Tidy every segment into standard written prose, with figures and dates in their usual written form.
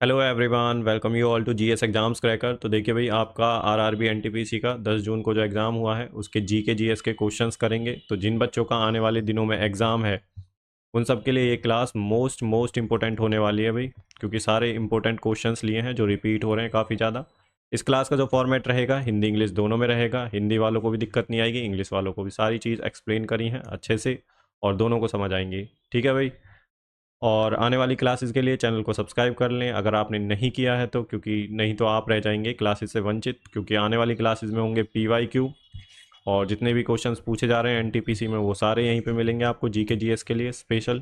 Hello everyone, welcome you all to GS exams cracker. तो देखिए भाई, आपका आरआरबी एनटीपीसी का 10 जून को जो एग्ज़ाम हुआ है उसके जीके जीएस के क्वेश्चंस करेंगे। तो जिन बच्चों का आने वाले दिनों में एग्ज़ाम है उन सब के लिए ये क्लास मोस्ट मोस्ट इंपॉर्टेंट होने वाली है भाई, क्योंकि सारे इंपॉर्टेंट क्वेश्चंस लिए हैं जो रिपीट हो रहे हैं काफ़ी ज़्यादा। इस क्लास का जो फॉर्मेट रहेगा हिंदी इंग्लिश दोनों में रहेगा। हिंदी वालों को भी दिक्कत नहीं आएगी, इंग्लिश वालों को भी सारी चीज़ एक्सप्लेन करी हैं अच्छे से और दोनों को समझ आएंगी। ठीक है भाई। और आने वाली क्लासेस के लिए चैनल को सब्सक्राइब कर लें अगर आपने नहीं किया है तो, क्योंकि नहीं तो आप रह जाएंगे क्लासेस से वंचित। क्योंकि आने वाली क्लासेस में होंगे पीवाईक्यू और जितने भी क्वेश्चंस पूछे जा रहे हैं एनटीपीसी में वो सारे यहीं पे मिलेंगे आपको जीके जीएस के लिए स्पेशल।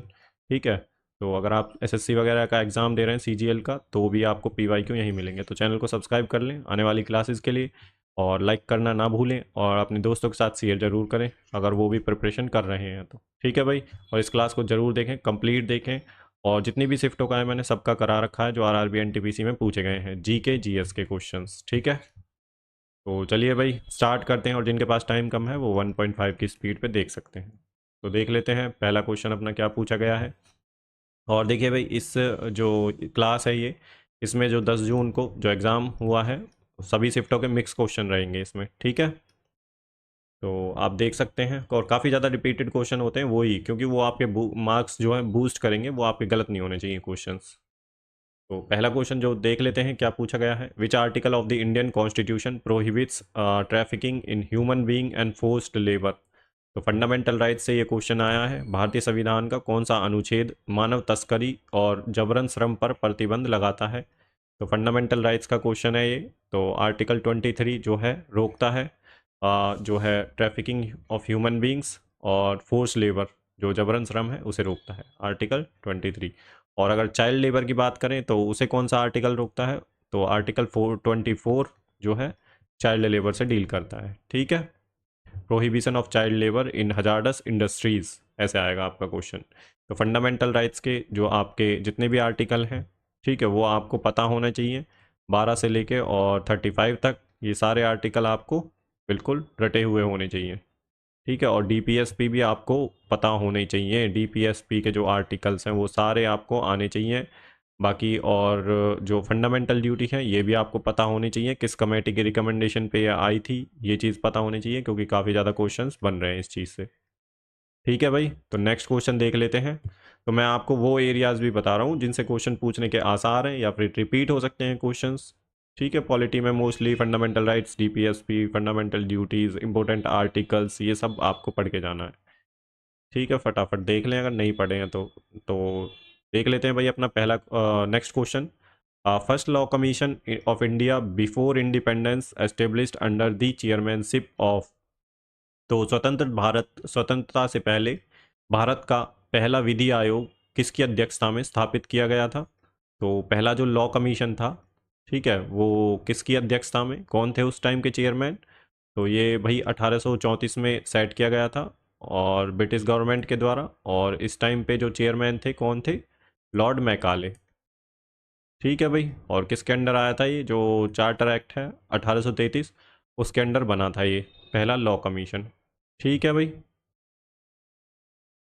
ठीक है। तो अगर आप एसएससी वगैरह का एग्ज़ाम दे रहे हैं सीजीएल का तो भी आपको पीवाईक्यू यहीं मिलेंगे। तो चैनल को सब्सक्राइब कर लें आने वाली क्लासेस के लिए और लाइक करना ना भूलें और अपने दोस्तों के साथ शेयर ज़रूर करें अगर वो भी प्रिपरेशन कर रहे हैं तो। ठीक है भाई। और इस क्लास को ज़रूर देखें, कंप्लीट देखें। और जितनी भी शिफ्टों का है मैंने सबका करा रखा है जो आरआरबी एनटीपीसी में पूछे गए हैं जीके जीएस के क्वेश्चंस। ठीक है। तो चलिए भाई स्टार्ट करते हैं और जिनके पास टाइम कम है वो 1.5 की स्पीड पे देख सकते हैं। तो देख लेते हैं पहला क्वेश्चन अपना क्या पूछा गया है। और देखिए भाई, इस जो क्लास है ये, इसमें जो 10 जून को जो एग्ज़ाम हुआ है सभी शिफ्टों के मिक्स क्वेश्चन रहेंगे इसमें। ठीक है। तो आप देख सकते हैं और काफ़ी ज़्यादा रिपीटेड क्वेश्चन होते हैं वही, क्योंकि वो आपके मार्क्स जो है बूस्ट करेंगे, वो आपके गलत नहीं होने चाहिए क्वेश्चंस। तो पहला क्वेश्चन जो देख लेते हैं क्या पूछा गया है। Which article of the Indian constitution prohibits trafficking in human being and forced labour. तो फंडामेंटल राइट से ये क्वेश्चन आया है। भारतीय संविधान का कौन सा अनुच्छेद मानव तस्करी और जबरन श्रम पर प्रतिबंध लगाता है। तो फंडामेंटल राइट्स का क्वेश्चन है ये। तो आर्टिकल 23 जो है रोकता है जो है ट्रैफिकिंग ऑफ ह्यूमन बींग्स और फोर्स लेबर जो जबरन श्रम है उसे रोकता है आर्टिकल 23। और अगर चाइल्ड लेबर की बात करें तो उसे कौन सा आर्टिकल रोकता है, तो आर्टिकल 424 जो है चाइल्ड लेबर से डील करता है। ठीक है। Prohibition of child labour in hazardous industries, ऐसे आएगा आपका क्वेश्चन। तो फंडामेंटल राइट्स के जो आपके जितने भी आर्टिकल हैं, ठीक है, वो आपको पता होना चाहिए। 12 से लेके और 35 तक ये सारे आर्टिकल आपको बिल्कुल रटे हुए होने चाहिए। ठीक है। और डीपीएसपी भी आपको पता होने चाहिए। डीपीएसपी के जो आर्टिकल्स हैं वो सारे आपको आने चाहिए। बाकी और जो फंडामेंटल ड्यूटी है ये भी आपको पता होनी चाहिए, किस कमेटी की रिकमेंडेशन पे ये आई थी, ये चीज़ पता होनी चाहिए, क्योंकि काफ़ी ज़्यादा क्वेश्चंस बन रहे हैं इस चीज़ से। ठीक है भाई। तो नेक्स्ट क्वेश्चन देख लेते हैं। तो मैं आपको वो एरियाज भी बता रहा हूँ जिनसे क्वेश्चन पूछने के आसार हैं या फिर रिपीट हो सकते हैं क्वेश्चंस। ठीक है। पॉलिटी में mostly fundamental rights, DPSP, fundamental duties, important articles, ये सब आपको पढ़ के जाना है। ठीक है। फटाफट देख लें अगर नहीं पढ़े हैं तो देख लेते हैं भाई अपना पहला next question. First law commission of India before independence established under the chairmanship of. तो स्वतंत्रता से पहले भारत का पहला विधि आयोग किसकी अध्यक्षता में स्थापित किया गया था। तो पहला जो लॉ कमीशन था, ठीक है, वो किसकी अध्यक्षता में, कौन थे उस टाइम के चेयरमैन। तो ये भाई 1834 में सेट किया गया था और ब्रिटिश गवर्नमेंट के द्वारा। और इस टाइम पे जो चेयरमैन थे कौन थे, लॉर्ड मैकाले। ठीक है भाई। और किसके अंडर आया था ये जो चार्टर एक्ट है 1833, उसके अंडर बना था ये पहला लॉ कमीशन। ठीक है भाई।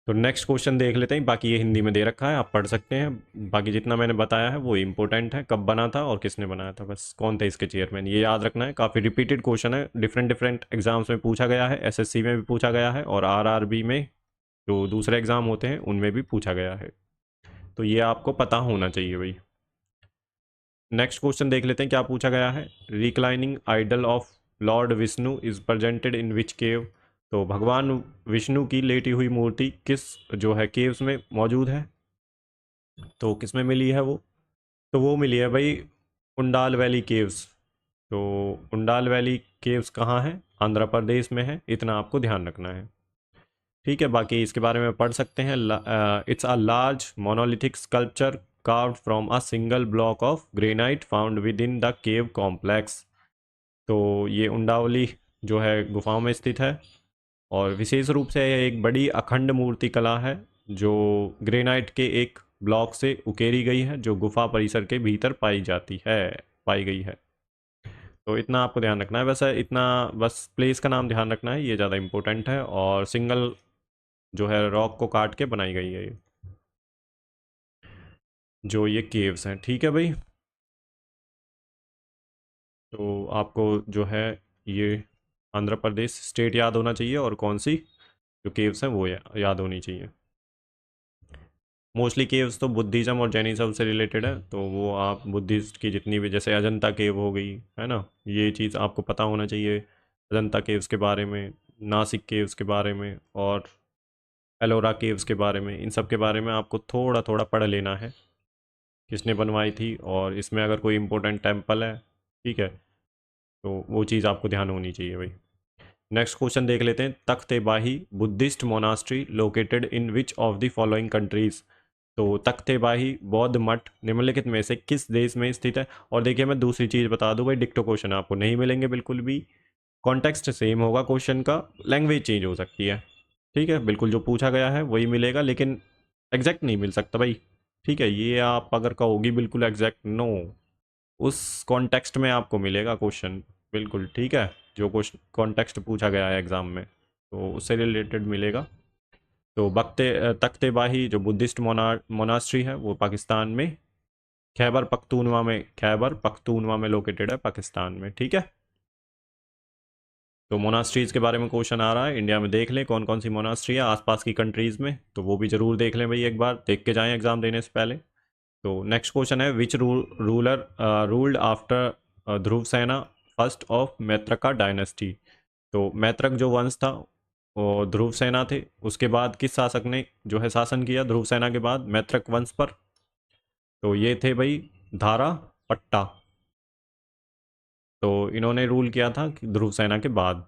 तो नेक्स्ट क्वेश्चन देख लेते हैं। बाकी ये हिंदी में दे रखा है, आप पढ़ सकते हैं। बाकी जितना मैंने बताया है वो इंपॉर्टेंट है, कब बना था और किसने बनाया था, बस कौन थे इसके चेयरमैन, ये याद रखना है। काफ़ी रिपीटेड क्वेश्चन है, डिफरेंट डिफरेंट एग्जाम्स में पूछा गया है, एसएससी में भी पूछा गया है और आरआरबी में जो दूसरे एग्जाम होते हैं उनमें भी पूछा गया है। तो ये आपको पता होना चाहिए भाई। नेक्स्ट क्वेश्चन देख लेते हैं क्या पूछा गया है। Reclining idol of lord Vishnu is presented in which cave. तो भगवान विष्णु की लेटी हुई मूर्ति किस जो है केव्स में मौजूद है। तो किस में मिली है वो, तो वो मिली है भाई उंडाल वैली केव्स। तो उंडाल वैली केव्स कहाँ है, आंध्र प्रदेश में है, इतना आपको ध्यान रखना है। ठीक है। बाकी इसके बारे में पढ़ सकते हैं। It's a large monolithic sculpture carved from a single block of granite found within the cave complex। तो ये उंडावली जो है गुफाओं में स्थित है और विशेष रूप से यह एक बड़ी अखंड मूर्ति कला है जो ग्रेनाइट के एक ब्लॉक से उकेरी गई है, जो गुफा परिसर के भीतर पाई गई है। तो इतना आपको ध्यान रखना है, वैसे इतना बस प्लेस का नाम ध्यान रखना है, ये ज़्यादा इंपॉर्टेंट है। और सिंगल जो है रॉक को काट के बनाई गई है ये जो ये केव्स हैं। ठीक है भाई। तो आपको जो है ये आंध्र प्रदेश स्टेट याद होना चाहिए, और कौन सी जो केव्स हैं वो याद होनी चाहिए। मोस्टली केव्स तो बुद्धिज़्म और जैनिज़्म से रिलेटेड है, तो वो आप बुद्धिस्ट की जितनी भी, जैसे अजंता केव हो गई है ना, ये चीज़ आपको पता होना चाहिए अजंता केव्स के बारे में, नासिक केव्स के बारे में, और एलोरा केव्स के बारे में। इन सब के बारे में आपको थोड़ा थोड़ा पढ़ लेना है, किसने बनवाई थी, और इसमें अगर कोई इंपॉर्टेंट टेम्पल है, ठीक है, तो वो चीज़ आपको ध्यान होनी चाहिए भाई। नेक्स्ट क्वेश्चन देख लेते हैं। तख्त ए बाही Buddhist monastery located in which of the following countries. तो तख्त ए बाही बौद्ध मठ निम्नलिखित में से किस देश में स्थित है। और देखिए मैं दूसरी चीज़ बता दूं भाई, डिक्टो क्वेश्चन आपको नहीं मिलेंगे बिल्कुल भी, कॉन्टेक्स्ट सेम होगा क्वेश्चन का, लैंग्वेज चेंज हो सकती है, ठीक है, बिल्कुल जो पूछा गया है वही मिलेगा, लेकिन एग्जैक्ट नहीं मिल सकता भाई, ठीक है। ये आप अगर कहोगी बिल्कुल एग्जैक्ट, नो, उस कॉन्टेक्स्ट में आपको मिलेगा क्वेश्चन, बिल्कुल ठीक है, जो क्वेश्चन कॉन्टेक्स्ट पूछा गया है एग्ज़ाम में, तो उससे रिलेटेड मिलेगा। तो तख्ते बाही जो बुद्धिस्ट मोनास्ट्री है वो पाकिस्तान में खैबर पख्तूनवा में लोकेटेड है, पाकिस्तान में, ठीक है। तो मोनास्ट्रीज के बारे में क्वेश्चन आ रहा है, इंडिया में देख लें कौन कौन सी मोनास्ट्री है आसपास की कंट्रीज़ में, तो वो भी ज़रूर देख लें भाई, एक बार देख के जाएं एग्ज़ाम देने से पहले। तो नेक्स्ट क्वेश्चन है, विच रूलर रूल्ड आफ्टर ध्रुव सेना फर्स्ट ऑफ मैत्रका डायनेस्टी। तो मैत्रक जो वंश था वो ध्रुव सेना थे, उसके बाद किस शासक ने जो है शासन किया ध्रुव सेना के बाद मैत्रक वंश पर। तो ये थे भाई धारा पट्टा, तो इन्होंने रूल किया था ध्रुव सेना के बाद,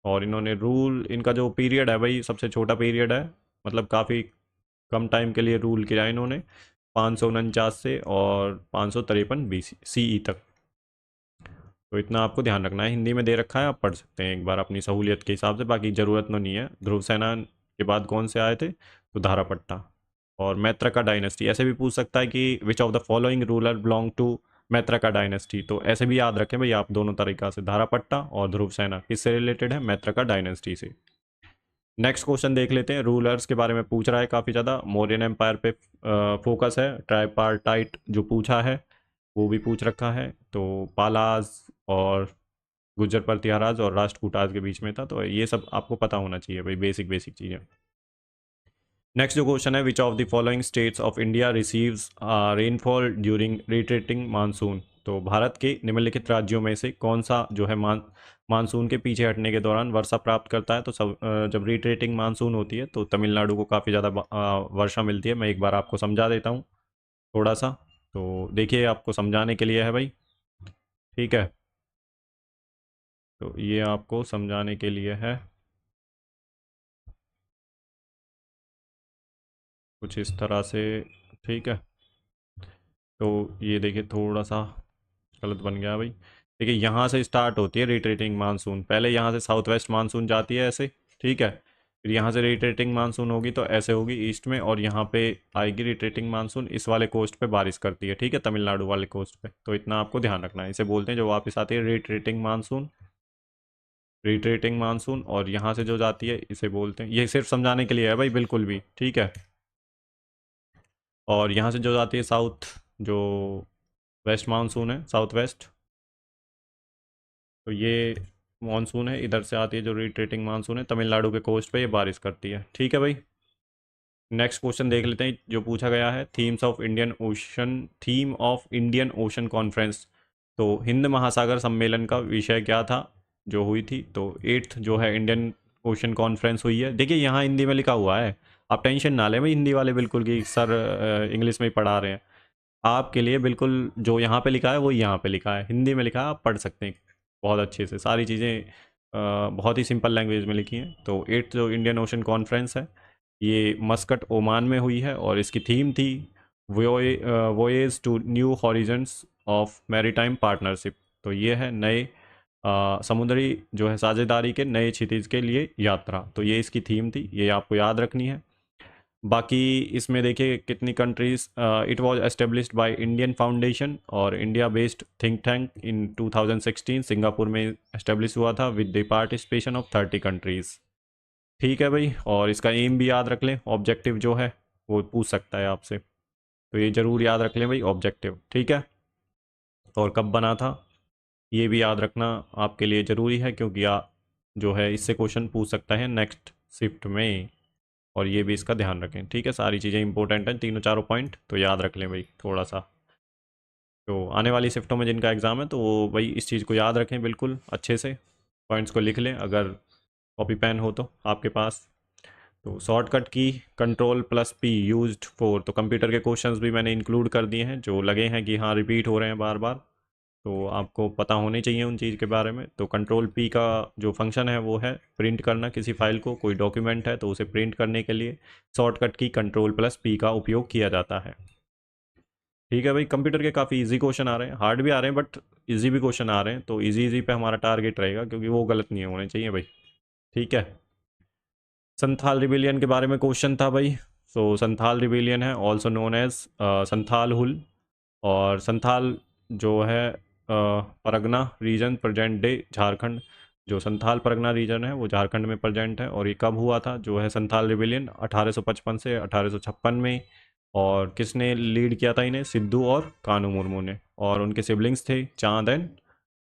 और इन्होंने रूल, इनका जो पीरियड है भाई सबसे छोटा पीरियड है, मतलब काफ़ी कम टाइम के लिए रूल किया इन्होंने, 549 से और 553 BC तक। तो इतना आपको ध्यान रखना है, हिंदी में दे रखा है, आप पढ़ सकते हैं एक बार अपनी सहूलियत के हिसाब से, बाकी ज़रूरत नहीं है। ध्रुव सेना के बाद कौन से आए थे, तो धारापट्टा और मैत्रका डायनेस्टी। ऐसे भी पूछ सकता है कि which of the following ruler belong to Maitraka dynasty, तो ऐसे भी याद रखें भाई आप दोनों तरीका से, धारापट्टा और ध्रुव सेना किससे रिलेटेड है, मैत्रका डायनेस्टी से। नेक्स्ट क्वेश्चन देख लेते हैं, रूलर्स के बारे में पूछ रहा है काफ़ी ज़्यादा, मौर्यन एम्पायर पे फोकस है, ट्राइपार्टाइट जो पूछा है वो भी पूछ रखा है, तो पालाज और गुज्जर प्रतिहाराज और राष्ट्रकूटाज के बीच में था, तो ये सब आपको पता होना चाहिए भाई, बेसिक बेसिक चीज़ें। नेक्स्ट जो क्वेश्चन है, which of the following states of India receives rainfall during retreating monsoon. तो भारत के निम्नलिखित राज्यों में से कौन सा जो है मानसून के पीछे हटने के दौरान वर्षा प्राप्त करता है। तो जब रिट्रेटिंग मानसून होती है तो तमिलनाडु को काफ़ी ज़्यादा वर्षा मिलती है। मैं एक बार आपको समझा देता हूँ थोड़ा सा, तो देखिए आपको समझाने के लिए है भाई, ठीक है, तो ये आपको समझाने के लिए है कुछ इस तरह से, ठीक है। तो ये देखिए थोड़ा सा गलत बन गया भाई, देखिए यहाँ से स्टार्ट होती है रिट्रेटिंग मानसून, पहले यहाँ से साउथ वेस्ट मानसून जाती है ऐसे, ठीक है, फिर यहाँ से रिट्रेटिंग मानसून होगी तो ऐसे होगी ईस्ट में, और यहाँ पे आएगी रिट्रेटिंग मानसून, इस वाले कोस्ट पे बारिश करती है, ठीक है, तमिलनाडु वाले कोस्ट पे, तो इतना आपको ध्यान रखना है। इसे बोलते हैं जो वापस आती है रिट्रेटिंग मानसून, रिट्रेटिंग मानसून, और यहाँ से जो जाती है इसे बोलते हैं, ये सिर्फ समझाने के लिए है भाई बिल्कुल भी, ठीक है। और यहाँ से जो जाती है साउथ, जो वेस्ट मानसून है, साउथ वेस्ट, तो ये मानसून है, इधर से आती है जो रिट्रेटिंग मानसून है, तमिलनाडु के कोस्ट पे ये बारिश करती है, ठीक है भाई। नेक्स्ट क्वेश्चन देख लेते हैं जो पूछा गया है, theme of Indian ocean conference. तो हिंद महासागर सम्मेलन का विषय क्या था जो हुई थी, तो 8th जो है इंडियन ओशन कॉन्फ्रेंस हुई है। देखिए यहाँ हिंदी में लिखा हुआ है, आप टेंशन ना लें भाई हिंदी वाले बिल्कुल कि सर इंग्लिश में ही पढ़ा रहे हैं, आपके लिए बिल्कुल जो यहाँ पे लिखा है वो यहाँ पे लिखा है, हिंदी में लिखा है, आप पढ़ सकते हैं बहुत अच्छे से, सारी चीज़ें बहुत ही सिंपल लैंग्वेज में लिखी हैं। तो 8th जो इंडियन ओशन कॉन्फ्रेंस है ये मस्कट ओमान में हुई है, और इसकी थीम थी voyage to new horizons of maritime partnership. तो ये है नए समुद्री जो है साझेदारी के नए क्षितिज के लिए यात्रा, तो ये इसकी थीम थी, ये आपको याद रखनी है। बाकी इसमें देखिए कितनी countries, it was established by Indian foundation और India based think tank in 2016, Singapore में एस्टेब्लिश हुआ था with the participation of 30 countries, ठीक है भाई। और इसका एम भी याद रख लें, ऑब्जेक्टिव जो है वो पूछ सकता है आपसे, तो ये ज़रूर याद रख लें भाई ऑब्जेक्टिव, ठीक है। और कब बना था, ये भी याद रखना आपके लिए ज़रूरी है, क्योंकि जो है इससे क्वेश्चन पूछ सकता है नेक्स्ट शिफ्ट में। और ये भी इसका ध्यान रखें, ठीक है। सारी चीज़ें इंपॉर्टेंट हैं, तीनों चारों पॉइंट तो याद रख लें भाई थोड़ा सा। तो आने वाली शिफ्टों में जिनका एग्ज़ाम है तो वो भाई इस चीज़ को याद रखें बिल्कुल अच्छे से, पॉइंट्स को लिख लें अगर कॉपी पेन हो तो आपके पास। तो शॉर्टकट की Ctrl+P यूज्ड फॉर, तो कंप्यूटर के क्वेश्चंस भी मैंने इंक्लूड कर दिए हैं जो लगे हैं कि हाँ रिपीट हो रहे हैं बार बार, तो आपको पता होने चाहिए उन चीज़ के बारे में। तो Ctrl+P का जो फंक्शन है वो है प्रिंट करना किसी फाइल को, कोई डॉक्यूमेंट है तो उसे प्रिंट करने के लिए शॉर्टकट की Ctrl+P का उपयोग किया जाता है। ठीक है भाई, कंप्यूटर के काफ़ी इजी क्वेश्चन आ रहे हैं, हार्ड भी आ रहे हैं बट इजी भी क्वेश्चन आ रहे हैं, तो इजी इजी पे हमारा टारगेट रहेगा क्योंकि वो गलत नहीं होने चाहिए भाई। ठीक है। संथाल रिबिलियन के बारे में क्वेश्चन था भाई। सो संथाल रिबिलियन है also known as Santhal Hul. और संथाल जो है Pargana region, present day Jharkhand. जो संथाल परगना रीजन है वो झारखंड में प्रेजेंट है। और ये कब हुआ था जो है संथाल रिबिलियन? 1855 से 1856 में। और किसने लीड किया था इन्हें? सिद्धू और कानू मुर्मू ने। और उनके सिबलिंग्स थे चांद एंड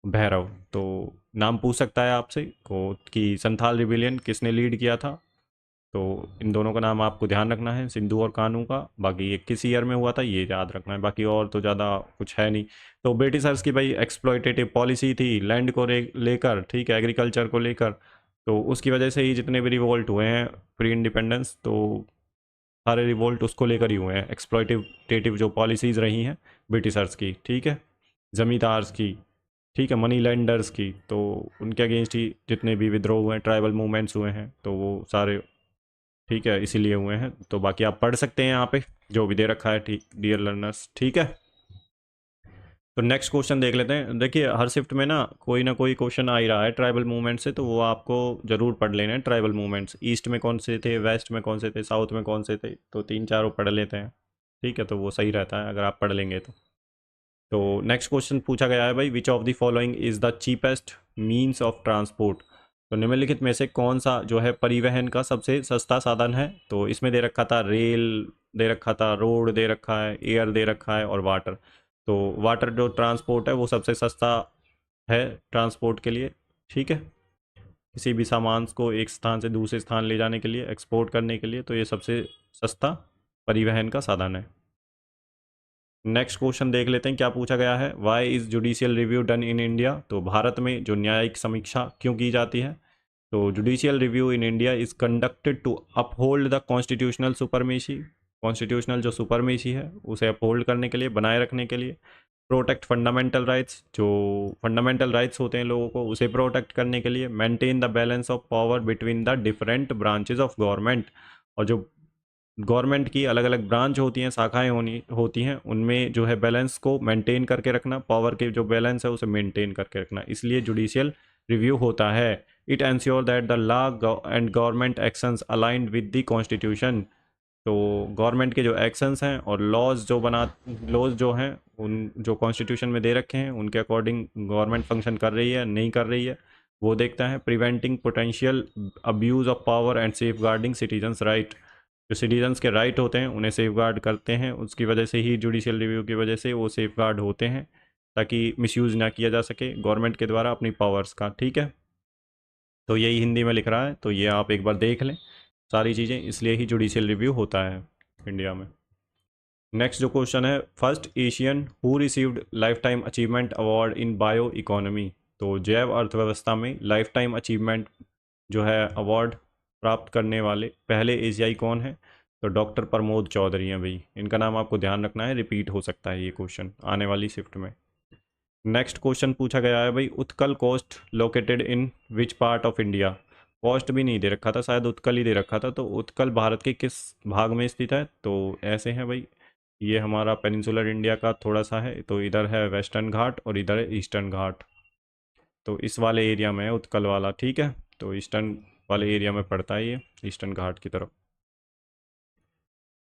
भैरव। तो नाम पूछ सकता है आपसे को कि संथाल रिबिलियन किसने लीड किया था, तो इन दोनों का नाम आपको ध्यान रखना है, सिंधु और कानू का। बाकी ये किस ईयर में हुआ था ये याद रखना है, बाकी और तो ज़्यादा कुछ है नहीं। तो ब्रिटिशर्स की भाई एक्सप्लॉयटेटिव पॉलिसी थी लैंड को लेकर, ठीक है, एग्रीकल्चर को लेकर। तो उसकी वजह से ही जितने भी रिवोल्ट हुए हैं प्री इंडिपेंडेंस, तो सारे रिवोल्ट उसको लेकर ही हुए हैं, एक्सप्लॉयटेटिव जो पॉलिसीज़ रही हैं ब्रिटिशर्स की, ठीक है, जमींदार्स की, ठीक है, मनी लैंडर्स की। तो उनके अगेंस्ट ही जितने भी विद्रोह हुए हैं, ट्राइबल मूवमेंट्स हुए हैं, तो वो सारे, ठीक है, इसीलिए हुए हैं। तो बाकी आप पढ़ सकते हैं यहाँ पे जो भी दे रखा है, ठीक डियर लर्नर्स, ठीक है। तो नेक्स्ट क्वेश्चन देख लेते हैं। देखिए हर शिफ्ट में ना कोई क्वेश्चन आ ही रहा है ट्राइबल मूवमेंट से, तो वो आपको ज़रूर पढ़ लेना है। ट्राइबल मूवमेंट्स ईस्ट में कौन से थे, वेस्ट में कौन से थे, साउथ में कौन से थे, तो तीन चारों पढ़ लेते हैं, ठीक है। तो वो सही रहता है अगर आप पढ़ लेंगे तो नेक्स्ट क्वेश्चन पूछा गया है भाई, विच of the following is the cheapest means of transport. तो निम्नलिखित में से कौन सा जो है परिवहन का सबसे सस्ता साधन है? तो इसमें दे रखा था रेल, दे रखा था रोड, दे रखा है एयर, दे रखा है और वाटर। तो वाटर जो ट्रांसपोर्ट है वो सबसे सस्ता है ट्रांसपोर्ट के लिए, ठीक है, किसी भी सामान को एक स्थान से दूसरे स्थान ले जाने के लिए, एक्सपोर्ट करने के लिए, तो ये सबसे सस्ता परिवहन का साधन है। नेक्स्ट क्वेश्चन देख लेते हैं क्या पूछा गया है, why is judicial review done in India. तो भारत में जो न्यायिक समीक्षा क्यों की जाती है? तो judicial review in India is conducted to uphold the constitutional supremacy, constitutional जो सुपरमेसी है उसे अपहोल्ड करने के लिए, बनाए रखने के लिए, प्रोटेक्ट फंडामेंटल राइट्स, जो फंडामेंटल राइट्स होते हैं लोगों को उसे प्रोटेक्ट करने के लिए, maintain the balance of power between the different branches of government. और जो गवर्नमेंट की अलग अलग ब्रांच होती हैं, शाखाएं होती हैं, उनमें जो है बैलेंस को मेंटेन करके रखना, पावर के जो बैलेंस है उसे मेंटेन करके रखना, इसलिए जुडिशियल रिव्यू होता है। It ensure that the law and government actions aligned with the constitution. तो गवर्नमेंट के जो एक्शंस हैं और लॉज जो हैं उन जो कॉन्स्टिट्यूशन में दे रखे हैं उनके अकॉर्डिंग गवर्नमेंट फंक्शन कर रही है नहीं कर रही है वो देखता है। Preventing potential abuse of power and safeguarding citizens right, जो सिटीजन्स के राइट होते हैं उन्हें सेफ गार्ड करते हैं, उसकी वजह से ही जुडिशियल रिव्यू की वजह से वो सेफ गार्ड होते हैं, ताकि मिसयूज़ ना किया जा सके गवर्नमेंट के द्वारा अपनी पावर्स का, ठीक है। तो यही हिंदी में लिख रहा है, तो ये आप एक बार देख लें सारी चीज़ें, इसलिए ही जुडिशियल रिव्यू होता है इंडिया में। नेक्स्ट जो क्वेश्चन है, first Asian who received life time achievement award in bio economy. तो जैव अर्थव्यवस्था में लाइफ टाइम अचीवमेंट जो है अवार्ड प्राप्त करने वाले पहले एशियाई कौन है? तो डॉक्टर प्रमोद चौधरी हैं भाई, इनका नाम आपको ध्यान रखना है, रिपीट हो सकता है ये क्वेश्चन आने वाली शिफ्ट में। नेक्स्ट क्वेश्चन पूछा गया है भाई, Utkal coast located in which part of India. Coast भी नहीं दे रखा था, शायद उत्कल ही दे रखा था, तो उत्कल भारत के किस भाग में स्थित है? तो ऐसे हैं भाई, ये हमारा पेनिनसुलर इंडिया का थोड़ा सा है, तो इधर है वेस्टर्न घाट और इधर है ईस्टर्न घाट, तो इस वाले एरिया में है उत्कल वाला, ठीक है। तो ईस्टर्न वाले एरिया में पड़ता है ये, ईस्टर्न घाट की तरफ।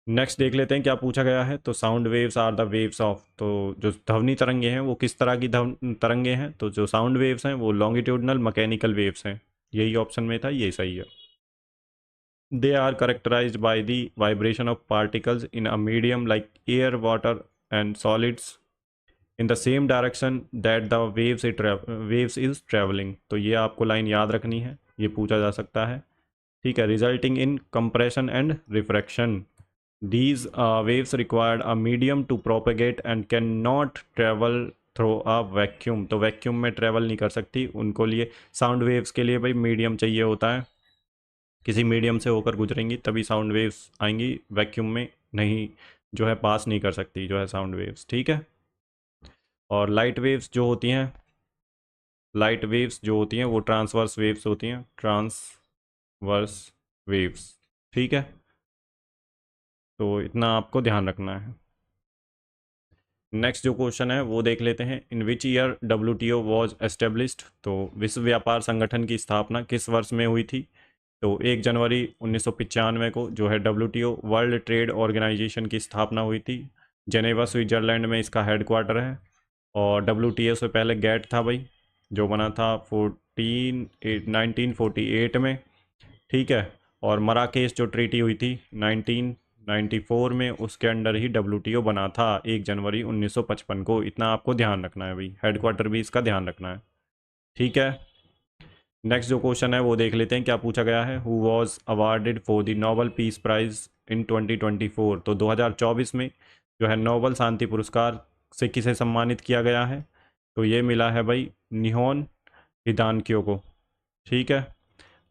नेक्स्ट देख लेते हैं क्या पूछा गया है, तो sound waves are the waves of. तो जो ध्वनि तरंगे हैं वो किस तरह की तरंगे हैं? तो जो साउंड वेव्स हैं वो लॉन्गिट्यूडनल मैकेनिकल वेव्स हैं, यही ऑप्शन में था, ये सही है। They are characterised by the vibration of particles in a medium like air water and solids. In the same direction that the waves is travelling. तो ये आपको लाइन याद रखनी है, ये पूछा जा सकता है। ठीक है, resulting in compression and refraction. These waves required a medium to propagate and can not travel through a vacuum. तो वैक्यूम में ट्रेवल नहीं कर सकती, उनको लिए साउंड वेव्स के लिए भाई मीडियम चाहिए होता है, किसी मीडियम से होकर गुजरेंगी तभी साउंड वेव्स आएंगी, वैक्यूम में नहीं जो है पास नहीं कर सकती जो है साउंड वेव्स। ठीक है, और लाइट वेव्स जो होती हैं, लाइट वेव्स जो होती हैं वो ट्रांसवर्स वेव्स होती हैं, ट्रांसवर्स वेव्स। ठीक है, तो इतना आपको ध्यान रखना है। नेक्स्ट जो क्वेश्चन है वो देख लेते हैं। In which year WTO was established. तो विश्व व्यापार संगठन की स्थापना किस वर्ष में हुई थी। तो 1 जनवरी 1995 को जो है WTO वर्ल्ड ट्रेड ऑर्गेनाइजेशन की स्थापना हुई थी। जेनेवा स्विट्जरलैंड में इसका हेडक्वार्टर है। और WTO से पहले गैट था भाई, जो बना था 1948 में। ठीक है, और मराकेश जो ट्रीटी हुई थी 1994 में, उसके अंडर ही WTO बना था 1 जनवरी 1955 को। इतना आपको ध्यान रखना है भाई, हेडक्वार्टर भी इसका ध्यान रखना है। ठीक है, नेक्स्ट जो क्वेश्चन है वो देख लेते हैं क्या पूछा गया है। Who was awarded for the Nobel peace prize in 2024। तो 2024 में जो है नोबल शांति पुरस्कार से किसे सम्मानित किया गया है। तो ये मिला है भाई निहोन हिदानक्यो को। ठीक है,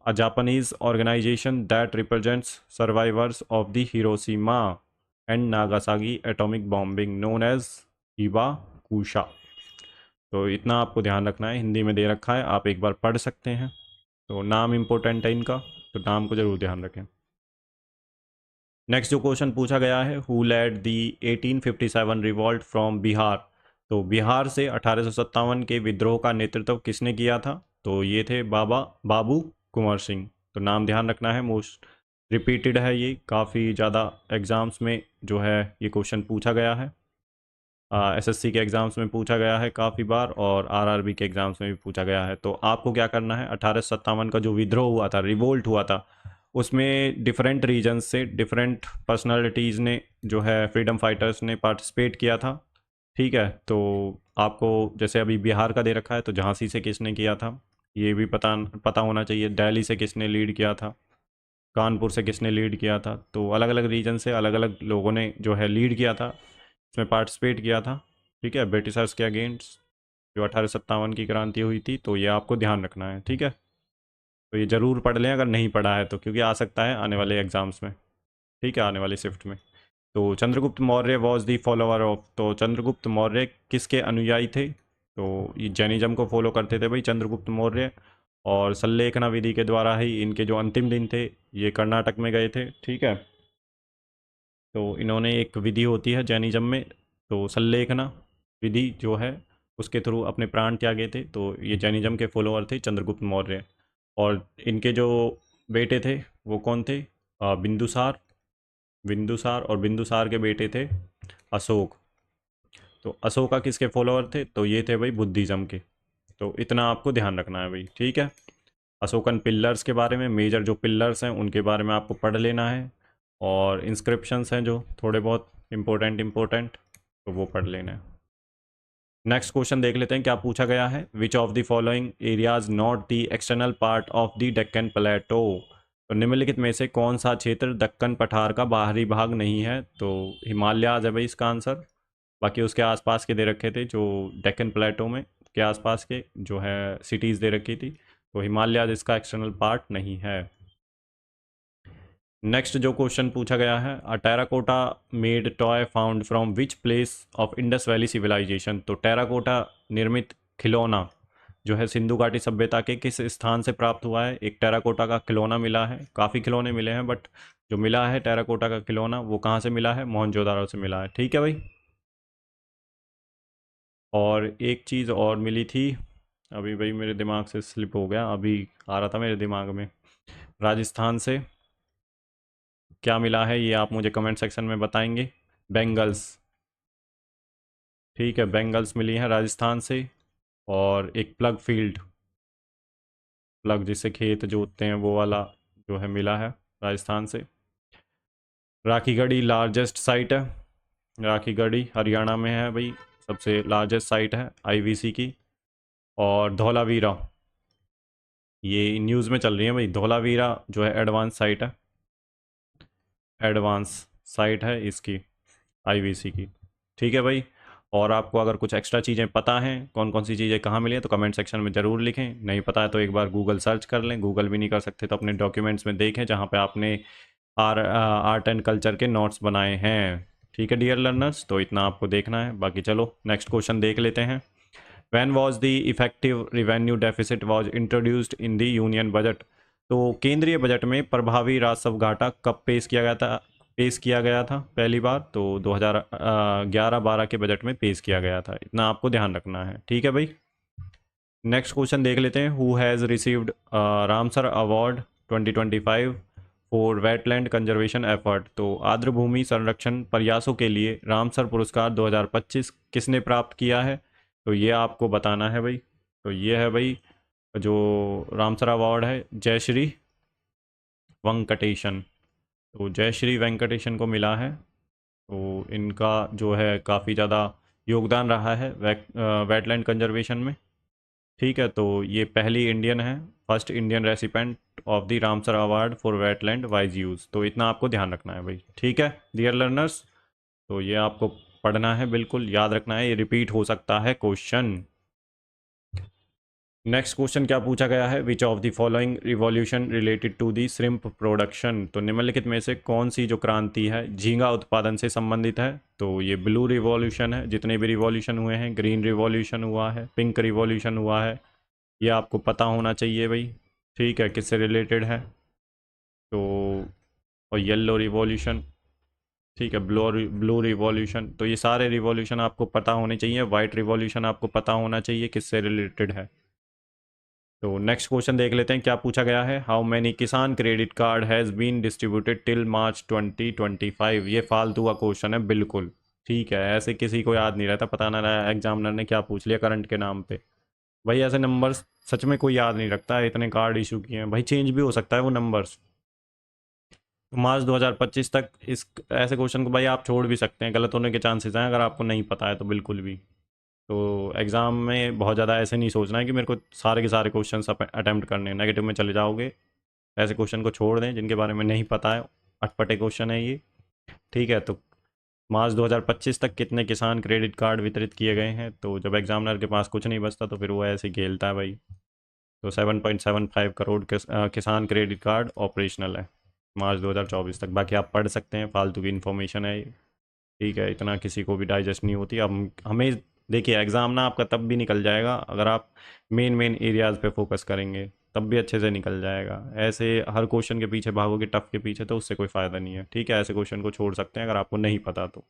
a Japanese organization that represents survivors of the Hiroshima and Nagasaki atomic bombing known as Hibakusha। तो इतना आपको ध्यान रखना है, हिंदी में दे रखा है, आप एक बार पढ़ सकते हैं। तो नाम इम्पोर्टेंट है इनका, तो नाम को जरूर ध्यान रखें। नेक्स्ट जो क्वेश्चन पूछा गया है, who led the 1857 revolt from Bihar. तो बिहार से 1857 के विद्रोह का नेतृत्व किसने किया था। तो ये थे बाबू कुंवर सिंह। तो नाम ध्यान रखना है, मोस्ट रिपीटेड है, ये काफ़ी ज़्यादा एग्ज़ाम्स में जो है ये क्वेश्चन पूछा गया है। SSC के एग्ज़ाम्स में पूछा गया है काफ़ी बार, और RRB के एग्ज़ाम्स में भी पूछा गया है। तो आपको क्या करना है, 1857 का जो विद्रोह हुआ था, रिवोल्ट हुआ था, उसमें डिफरेंट रीजन्स से डिफरेंट पर्सनालिटीज़ ने जो है फ्रीडम फाइटर्स ने पार्टिसिपेट किया था। ठीक है, तो आपको जैसे अभी बिहार का दे रखा है, तो झांसी से किसने किया था ये भी पता पता होना चाहिए। दिल्ली से किसने लीड किया था, कानपुर से किसने लीड किया था। तो अलग अलग रीजन से अलग अलग लोगों ने जो है लीड किया था, इसमें पार्टिसिपेट किया था। ठीक है, ब्रिटिशर्स के अगेंस्ट जो 1857 की क्रांति हुई थी। तो ये आपको ध्यान रखना है। ठीक है, तो ये ज़रूर पढ़ लें अगर नहीं पढ़ा है तो, क्योंकि आ सकता है आने वाले एग्जाम्स में। ठीक है, आने वाली शिफ्ट में। तो Chandragupta Maurya was the follower of. तो चंद्रगुप्त मौर्य किसके अनुयायी थे। तो ये जैनिज्म को फॉलो करते थे भाई चंद्रगुप्त मौर्य। और सल्लेखना विधि के द्वारा ही इनके जो अंतिम दिन थे ये कर्नाटक में गए थे। ठीक है, तो इन्होंने एक विधि होती है जैनिज्म में, तो सल्लेखना विधि जो है उसके थ्रू अपने प्राण त्यागे थे। तो ये जैनिज्म के फॉलोअर थे चंद्रगुप्त मौर्य। और इनके जो बेटे थे वो कौन थे, बिंदुसार। बिंदुसार और बिंदुसार के बेटे थे अशोक। तो अशोका किसके फॉलोअर थे, तो ये थे भाई बुद्धिज़्म के। तो इतना आपको ध्यान रखना है भाई। ठीक है, अशोकन पिलर्स के बारे में, मेजर जो पिलर्स हैं उनके बारे में आपको पढ़ लेना है। और इंस्क्रिप्शंस हैं जो थोड़े बहुत इम्पोर्टेंट, तो वो पढ़ लेना है। नेक्स्ट क्वेश्चन देख लेते हैं क्या पूछा गया है। Which of the following areas not the external part of the Deccan plateau. तो निम्नलिखित में से कौन सा क्षेत्र दक्कन पठार का बाहरी भाग नहीं है। तो हिमालयाज है भाई इसका आंसर। बाकी उसके आसपास के दे रखे थे जो डेक्कन प्लेटो में के आसपास के जो है सिटीज़ दे रखी थी। तो हिमालयाज इसका एक्सटर्नल पार्ट नहीं है। नेक्स्ट जो क्वेश्चन पूछा गया है, a terracotta made toy found from which place of Indus valley civilisation. तो टेराकोटा निर्मित खिलौना जो है सिंधु घाटी सभ्यता के किस स्थान से प्राप्त हुआ है। एक टेराकोटा का खिलौना मिला है, काफ़ी खिलौने मिले हैं बट जो मिला है टेराकोटा का खिलौना वो कहाँ से मिला है, मोहनजोदारो से मिला है। ठीक है भाई, और एक चीज़ और मिली थी, अभी भाई मेरे दिमाग से स्लिप हो गया, अभी आ रहा था मेरे दिमाग में। राजस्थान से क्या मिला है ये आप मुझे कमेंट सेक्शन में बताएंगे। बेंगल्स। ठीक है, बेंगल्स मिली हैं राजस्थान से। और एक प्लग फील्ड, प्लग जिससे खेत जोतते हैं वो वाला जो है मिला है राजस्थान से। राखीगढ़ी लार्जेस्ट साइट है, राखीगढ़ी हरियाणा में है भाई। सबसे लार्जेस्ट साइट है आईवीसी की। और धौलावीरा, ये न्यूज़ में चल रही है भाई, धौलावीरा जो है एडवांस साइट है, एडवांस साइट है इसकी आईवीसी की। ठीक है भाई। और आपको अगर कुछ एक्स्ट्रा चीज़ें पता हैं, कौन कौन सी चीज़ें कहाँ मिली हैं, तो कमेंट सेक्शन में ज़रूर लिखें। नहीं पता है तो एक बार गूगल सर्च कर लें, गूगल भी नहीं कर सकते तो अपने डॉक्यूमेंट्स में देखें जहाँ पे आपने आर्ट एंड कल्चर के नोट्स बनाए हैं। ठीक है डियर लर्नर्स, तो इतना आपको देखना है। बाकी चलो नेक्स्ट क्वेश्चन देख लेते हैं। When was the effective revenue deficit was introduced in the union budget. तो केंद्रीय बजट में प्रभावी राजस्व घाटा कब पेश किया गया था पहली बार? तो 2011-12 के बजट में पेश किया गया था। इतना आपको ध्यान रखना है। ठीक है भाई। नेक्स्ट क्वेश्चन देख लेते हैं। Who has received Ramsar award 2025 for wetland conservation effort. तो आर्द्र भूमि संरक्षण प्रयासों के लिए रामसर पुरस्कार 2025 किसने प्राप्त किया है? तो ये आपको बताना है भाई। तो ये है भाई जो रामसर अवार्ड है, जयश्री वेंकटेशन। तो जयश्री वेंकटेशन को मिला है। तो इनका जो है काफ़ी ज़्यादा योगदान रहा है वेटलैंड कंजर्वेशन में। ठीक है, तो ये पहली इंडियन है, first Indian recipient of the Ramsar award for wetland wise use. तो इतना आपको ध्यान रखना है भाई। ठीक है डियर लर्नर्स, तो ये आपको पढ़ना है, बिल्कुल याद रखना है, ये रिपीट हो सकता है क्वेश्चन। नेक्स्ट क्वेश्चन क्या पूछा गया है? Which of the following revolution related to the shrimp production. तो निम्नलिखित में से कौन सी जो क्रांति है झींगा उत्पादन से संबंधित है? तो ये ब्लू रिवॉल्यूशन है। जितने भी रिवॉल्यूशन हुए हैं, ग्रीन रिवॉल्यूशन हुआ है, पिंक रिवॉल्यूशन हुआ है, ये आपको पता होना चाहिए भाई। ठीक है, किससे रिलेटेड है? तो और येलो रिवॉल्यूशन, ठीक है, ब्लू रिवॉल्यूशन। तो ये सारे रिवॉल्यूशन आपको पता होने चाहिए। वाइट रिवॉल्यूशन आपको पता होना चाहिए किससे रिलेटेड है। तो नेक्स्ट क्वेश्चन देख लेते हैं क्या पूछा गया है। How many kisan credit card has been distributed till March 2025। ये फालतू का क्वेश्चन है बिल्कुल। ठीक है, ऐसे किसी को याद नहीं रहता, पता ना रहा एग्जामिनर ने क्या पूछ लिया करंट के नाम पे। भाई ऐसे नंबर्स सच में कोई याद नहीं रखता है, इतने कार्ड इशू किए हैं भाई, चेंज भी हो सकता है वो नंबर्स। तो मार्च 2025 तक इस ऐसे क्वेश्चन को भाई आप छोड़ भी सकते हैं, गलत होने के चांसेस हैं अगर आपको नहीं पता है तो बिल्कुल भी। तो एग्ज़ाम में बहुत ज़्यादा ऐसे नहीं सोचना है कि मेरे को सारे के सारे क्वेश्चन अटैम्प्ट करने हैं, नेगेटिव में चले जाओगे। ऐसे क्वेश्चन को छोड़ दें जिनके बारे में नहीं पता है, अटपटे क्वेश्चन है ये। ठीक है, तो मार्च 2025 तक कितने किसान क्रेडिट कार्ड वितरित किए गए हैं? तो जब एग्जामिनर के पास कुछ नहीं बचता तो फिर वो ऐसे ही खेलता है भाई। तो 7.75 करोड़ किसान क्रेडिट कार्ड ऑपरेशनल है मार्च 2024 तक। बाकी आप पढ़ सकते हैं, फालतू की इन्फॉर्मेशन है ये। ठीक है, इतना किसी को भी डाइजेस्ट नहीं होती। अब हमें देखिए एग्ज़ाम ना आपका तब भी निकल जाएगा अगर आप मेन मेन एरियाज़ पे फोकस करेंगे, तब भी अच्छे से निकल जाएगा। ऐसे हर क्वेश्चन के पीछे भागोगे टफ के पीछे तो उससे कोई फ़ायदा नहीं है। ठीक है, ऐसे क्वेश्चन को छोड़ सकते हैं अगर आपको नहीं पता तो।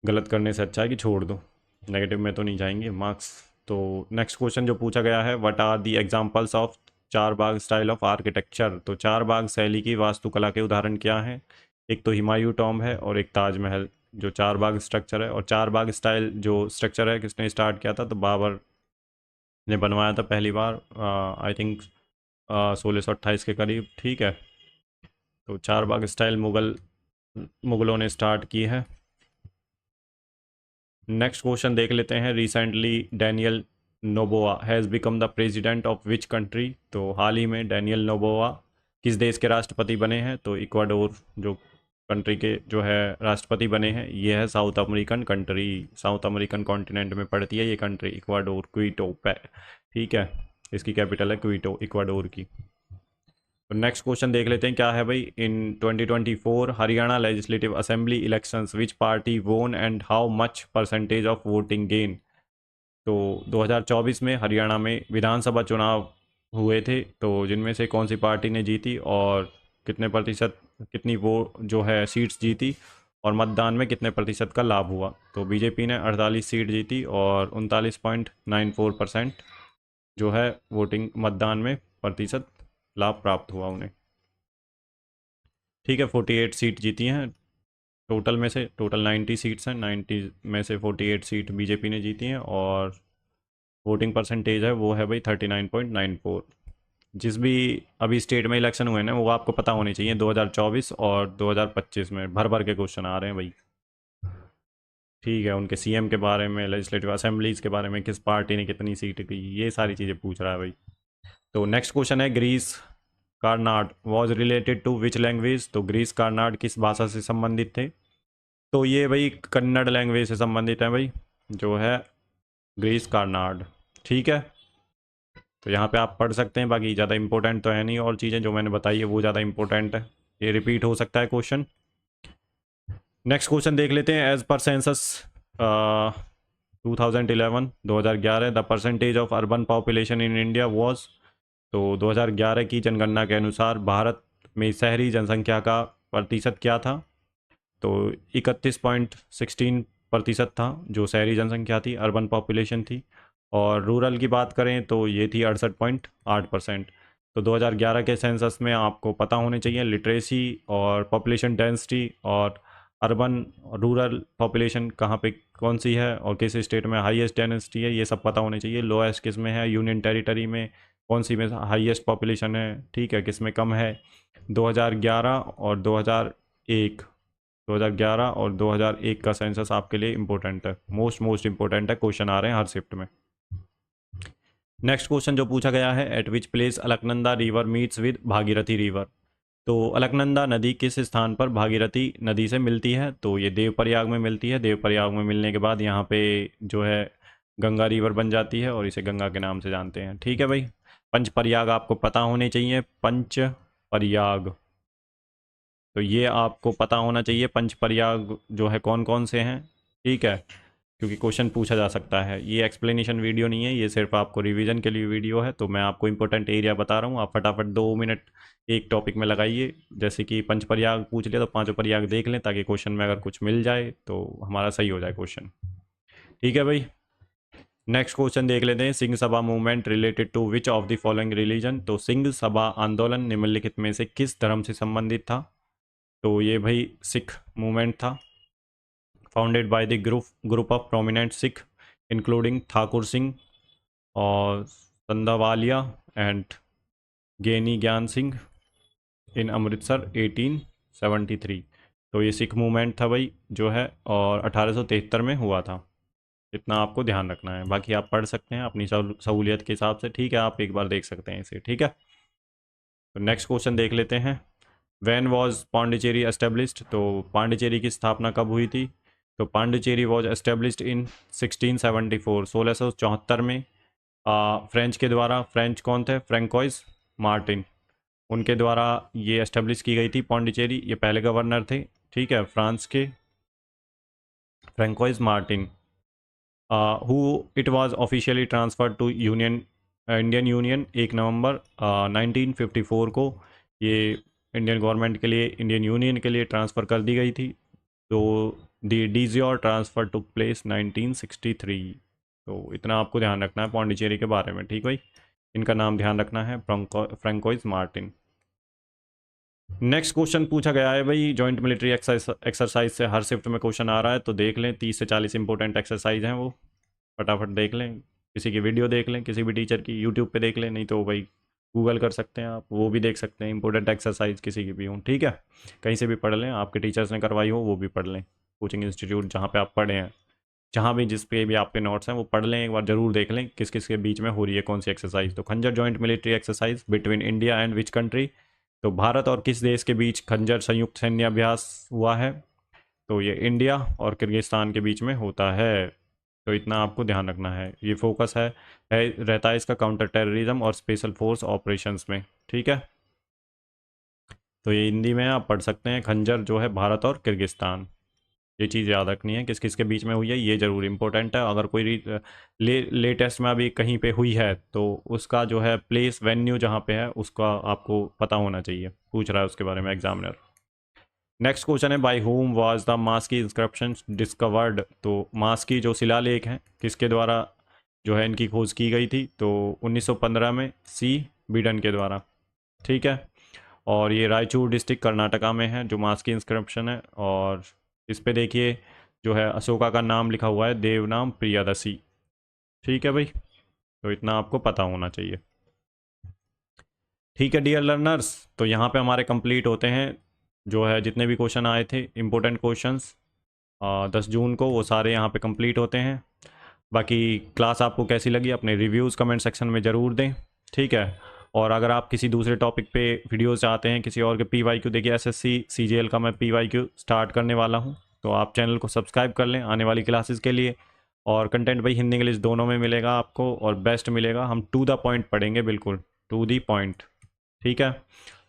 गलत करने से अच्छा है कि छोड़ दो, नेगेटिव में तो नहीं जाएंगे मार्क्स। तो नेक्स्ट क्वेश्चन जो पूछा गया है, what are the examples of char bagh style of architecture. तो चार बाग शैली की वास्तुकला के उदाहरण क्या हैं? एक तो हुमायूं टॉम्ब है और एक ताजमहल। जो चार बाग स्ट्रक्चर है और चार बाग स्टाइल जो स्ट्रक्चर है किसने स्टार्ट किया था? तो बाबर ने बनवाया था पहली बार, आई थिंक 1628 के करीब। ठीक है, तो चार बाग स्टाइल मुगलों ने स्टार्ट की है। नेक्स्ट क्वेश्चन देख लेते हैं। Recently Daniel Noboa has become the president of which country. तो हाल ही में डैनियल नोबोआ किस देश के राष्ट्रपति बने हैं? तो इक्वाडोर जो कंट्री के जो है राष्ट्रपति बने हैं, ये है south American country, south American continent में पड़ती है ये कंट्री, इक्वाडोर, क्विटो पे। ठीक है, इसकी कैपिटल है क्विटो, इक्वाडोर की। तो नेक्स्ट क्वेश्चन देख लेते हैं क्या है भाई। In 2024 Haryana legislative assembly elections which party won and how much percentage of voting gain. तो 2024 में हरियाणा में विधानसभा चुनाव हुए थे, तो जिनमें से कौन सी पार्टी ने जीती और कितने प्रतिशत, कितनी वो जो है सीट्स जीती और मतदान में कितने प्रतिशत का लाभ हुआ? तो बीजेपी ने 48 सीट जीती और 39.94% जो है वोटिंग मतदान में प्रतिशत लाभ प्राप्त हुआ उन्हें। ठीक है, 48 सीट जीती हैं टोटल में से, टोटल 90 सीट्स हैं, 90 में से 48 सीट बीजेपी ने जीती हैं और वोटिंग परसेंटेज है वो है भाई 39.94। जिस भी अभी स्टेट में इलेक्शन हुए ना वो आपको पता होने चाहिए, 2024 और 2025 में भर भर के क्वेश्चन आ रहे हैं भाई। ठीक है, उनके सीएम के बारे में, लेजिस्लेटिव असेंबलीज के बारे में, किस पार्टी ने कितनी सीट की, ये सारी चीज़ें पूछ रहा है भाई। तो नेक्स्ट क्वेश्चन है, ग्रीस कार्नाट was related to which language. तो ग्रीस कार्नाट किस भाषा से संबंधित थे। तो ये भाई कन्नड़ लैंग्वेज से संबंधित है भाई, जो है ग्रीस कार्नाड। ठीक है, तो यहाँ पे आप पढ़ सकते हैं, बाकी ज़्यादा इंपॉर्टेंट तो है नहीं, और चीज़ें जो मैंने बताई है वो ज़्यादा इंपॉर्टेंट है, ये रिपीट हो सकता है क्वेश्चन। नेक्स्ट क्वेश्चन देख लेते हैं, as per census 2011 2011 the percentage of urban population in India was. तो 2011 की जनगणना के अनुसार भारत में शहरी जनसंख्या का प्रतिशत क्या था। तो 31.16% था जो शहरी जनसंख्या थी, अर्बन पॉपुलेशन थी। और रूरल की बात करें तो ये थी 68.8%। तो 2011 के सेंसस में आपको पता होने चाहिए लिटरेसी और पॉपुलेशन डेंसिटी और अर्बन रूरल पॉपुलेशन कहाँ पे कौन सी है और किस स्टेट में हाईएस्ट डेंसिटी है, ये सब पता होने चाहिए। लोएस्ट किस में है, यूनियन टेरिटरी में कौन सी में हाईएस्ट पॉपुलेशन है, ठीक है, किस में कम है। 2011 और 2001 2011 और 2001 का सेंसस आपके लिए इंपॉर्टेंट है, मोस्ट इंपॉर्टेंट है, क्वेश्चन आ रहे हैं हर शिफ्ट में। नेक्स्ट क्वेश्चन जो पूछा गया है, eight which place Alaknanda river meets with Bhagirathi river. तो अलकनंदा नदी किस स्थान पर भागीरथी नदी से मिलती है। तो ये देवप्रयाग में मिलती है। देवप्रयाग में मिलने के बाद यहाँ पे जो है गंगा रिवर बन जाती है और इसे गंगा के नाम से जानते हैं। ठीक है भाई, पंचप्रयाग आपको पता होने चाहिए, पंचप्रयाग। तो ये आपको पता होना चाहिए पंचप्रयाग जो है कौन कौन से हैं। ठीक है, क्योंकि क्वेश्चन पूछा जा सकता है। ये एक्सप्लेनेशन वीडियो नहीं है, ये सिर्फ आपको रिवीजन के लिए वीडियो है। तो मैं आपको इंपॉर्टेंट एरिया बता रहा हूँ, आप फटाफट 2 मिनट एक टॉपिक में लगाइए। जैसे कि पंचप्रयाग पूछ लिया तो पांचों प्रयाग देख लें, ताकि क्वेश्चन में अगर कुछ मिल जाए तो हमारा सही हो जाए क्वेश्चन। ठीक है भाई, नेक्स्ट क्वेश्चन देख लेते हैं, Singh Sabha movement related to which of the following religion. तो सिंह सभा आंदोलन निम्नलिखित में से किस धर्म से संबंधित था। तो ये भाई सिख मूवमेंट था, founded by the group of prominent Sikh including Thakur Singh और संधावालिया एंड गेनी ज्ञान सिंह इन अमृतसर 1873। तो ये सिख मूवमेंट था भाई जो है, और 1873 में हुआ था। इतना आपको ध्यान रखना है, बाकी आप पढ़ सकते हैं अपनी सहूलियत के हिसाब से। ठीक है, आप एक बार देख सकते हैं इसे। ठीक है, तो नेक्स्ट क्वेश्चन देख लेते हैं, वैन वॉज पांडिचेरी एस्टेब्लिश्ड। तो पांडिचेरी की स्थापना कब हुई थी। तो पांडिचेरी वॉज एस्टेब्लिश्ड इन 1674, 1674 में फ्रेंच के द्वारा। फ्रेंच कौन थे, फ्रेंकोइस मार्टिन, उनके द्वारा ये एस्टेब्लिश की गई थी पांडिचेरी। ये पहले गवर्नर थे, ठीक है, फ्रांस के, Francois Martin. Who it was officially transferred to union Indian union 1 नवंबर 1954 को ये इंडियन गवर्नमेंट के लिए, इंडियन यूनियन के लिए ट्रांसफ़र कर दी गई थी। तो दी डीजियोर ट्रांसफ़र टुक प्लेस 1963। तो इतना आपको ध्यान रखना है पौंडीचेरी के बारे में। ठीक भाई, इनका नाम ध्यान रखना है, फ्रैंकोइस मार्टिन। नेक्स्ट क्वेश्चन पूछा गया है भाई, जॉइंट मिलिट्री एक्सरसाइज से हर शिफ्ट में क्वेश्चन आ रहा है, तो देख लें 30 से 40 इंपॉर्टेंट एक्सरसाइज हैं, वो फटाफट देख लें। किसी की वीडियो देख लें, किसी भी टीचर की, यूट्यूब पे देख लें, नहीं तो भाई गूगल कर सकते हैं आप, वो भी देख सकते हैं। इंपॉर्टेंट एक्सरसाइज किसी की भी हो, ठीक है, कहीं से भी पढ़ लें, आपके टीचर्स ने करवाई हो वो भी पढ़ लें, कोचिंग इंस्टीट्यूट जहाँ पे आप पढ़े हैं, जहाँ भी जिस पे भी आपके नोट्स हैं वो पढ़ लें, एक बार जरूर देख लें किस किस के बीच में हो रही है कौन सी एक्सरसाइज। तो खंजर joint military exercise between India and which country. तो भारत और किस देश के बीच खंजर संयुक्त सैन्य अभ्यास हुआ है। तो ये इंडिया और किर्गिस्तान के बीच में होता है। तो इतना आपको ध्यान रखना है, ये फोकस है रहता है इसका काउंटर टेररिज्म और स्पेशल फोर्स ऑपरेशंस में। ठीक है, तो ये हिंदी में आप पढ़ सकते हैं, खंजर जो है भारत और किर्गिस्तान। ये चीज़ याद रखनी है किस किस के बीच में हुई है, ये ज़रूर इंपॉर्टेंट है। अगर कोई लेटेस्ट में अभी कहीं पे हुई है तो उसका जो है प्लेस वेन्यू जहाँ पे है उसका आपको पता होना चाहिए, पूछ रहा है उसके बारे में एग्जामिनर। नेक्स्ट क्वेश्चन है, by whom was the Maski inscription discovered. तो मास्की जो शिलालेख हैं किसके द्वारा जो है इनकी खोज की गई थी। तो 1915 में सी बीडन के द्वारा। ठीक है, और ये रायचूर डिस्ट्रिक्ट कर्नाटका में है जो मास्की इंस्क्रिप्शन है। और इस पे देखिए जो है अशोका का नाम लिखा हुआ है, देवनाम प्रियदसी। ठीक है भाई, तो इतना आपको पता होना चाहिए। ठीक है डियर लर्नर्स, तो यहाँ पे हमारे कंप्लीट होते हैं जो है जितने भी क्वेश्चन आए थे इंपॉर्टेंट क्वेश्चंस। 10 जून को वो सारे यहाँ पे कंप्लीट होते हैं। बाकी क्लास आपको कैसी लगी अपने रिव्यूज़ कमेंट सेक्शन में ज़रूर दें, ठीक है। और अगर आप किसी दूसरे टॉपिक पे वीडियोस चाहते हैं, किसी और के PYQ, देखिए SSC CGL का मैं PYQ स्टार्ट करने वाला हूँ, तो आप चैनल को सब्सक्राइब कर लें आने वाली क्लासेस के लिए। और कंटेंट भाई हिंदी इंग्लिश दोनों में मिलेगा आपको और बेस्ट मिलेगा। हम टू द पॉइंट पढ़ेंगे, बिल्कुल टू दी पॉइंट, ठीक है।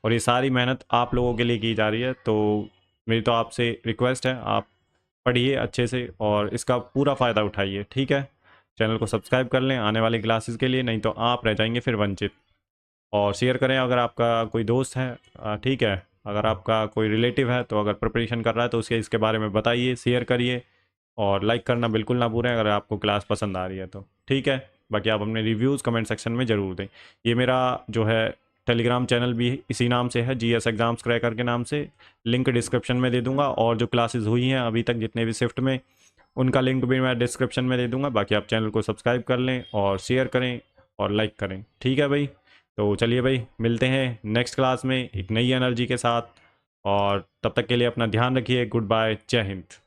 और ये सारी मेहनत आप लोगों के लिए की जा रही है, तो मेरी तो आपसे रिक्वेस्ट है, आप पढ़िए अच्छे से और इसका पूरा फ़ायदा उठाइए, ठीक है। चैनल को सब्सक्राइब कर लें आने वाली क्लासेस के लिए, नहीं तो आप रह जाएंगे फिर वंचित। और शेयर करें अगर आपका कोई दोस्त है, ठीक है। अगर आपका कोई रिलेटिव है तो अगर प्रिपरेशन कर रहा है तो उसके इसके बारे में बताइए, शेयर करिए। और लाइक करना बिल्कुल ना भूलें अगर आपको क्लास पसंद आ रही है तो, ठीक है। बाकी आप अपने रिव्यूज़ कमेंट सेक्शन में ज़रूर दें। ये मेरा जो है टेलीग्राम चैनल भी इसी नाम से है, GS एग्ज़ाम्स क्रैकर के नाम से। लिंक डिस्क्रिप्शन में दे दूंगा, और जो क्लासेस हुई हैं अभी तक जितने भी शिफ्ट में, उनका लिंक भी मैं डिस्क्रिप्शन में दे दूंगा। बाकी आप चैनल को सब्सक्राइब कर लें और शेयर करें और लाइक करें, ठीक है भाई। तो चलिए भाई, मिलते हैं नेक्स्ट क्लास में एक नई एनर्जी के साथ, और तब तक के लिए अपना ध्यान रखिए। गुड बाय, जय हिंद।